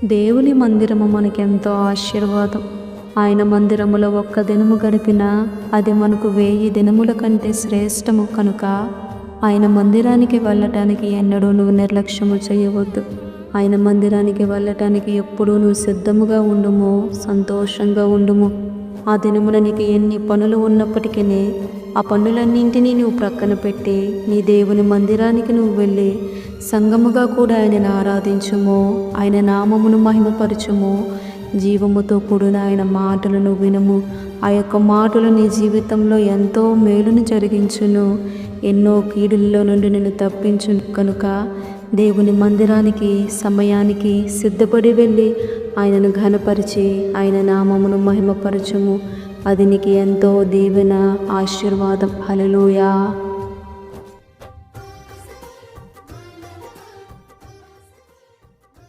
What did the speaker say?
దేవుని మందిరము మనకెంతో ఆశీర్వాదం. ఆయన మందిరములో ఒక్క దినము గడిపినా అది మనకు 1000 దినముల కంటే శ్రేష్టము కనుక ఆయన మందిరానికి వెళ్ళటానికి ఎన్నడూ నువ్వు నిర్లక్ష్యము చేయవద్దు. ఆయన మందిరానికి వెళ్ళటానికి ఎప్పుడూ నువ్వు సిద్ధముగా ఉండుము, సంతోషంగా ఉండుము. ఆ దినమున నీకు ఎన్ని పనులు ఉన్నప్పటికీ ఆ పనులన్నింటినీ నువ్వు ప్రక్కన పెట్టి నీ దేవుని మందిరానికి నువ్వు వెళ్ళి సంగముగా కూడా ఆయనను ఆరాధించుము, ఆయన నామమును మహిమపరచుము. జీవముతో కూడిన ఆయన మాటలను వినుము. ఆ యొక్క మాటలు నీ జీవితంలో ఎంతో మేలును జరిగించును, ఎన్నో కీడుల్లో నుండి నిన్ను తప్పించును. కనుక దేవుని మందిరానికి సమయానికి సిద్ధపడి వెళ్ళి ఆయనను ఘనపరిచి ఆయన నామమును మహిమపరచుము. అది నీకు ఎంతో దీవెన, ఆశీర్వాదం. హల్లెలూయా.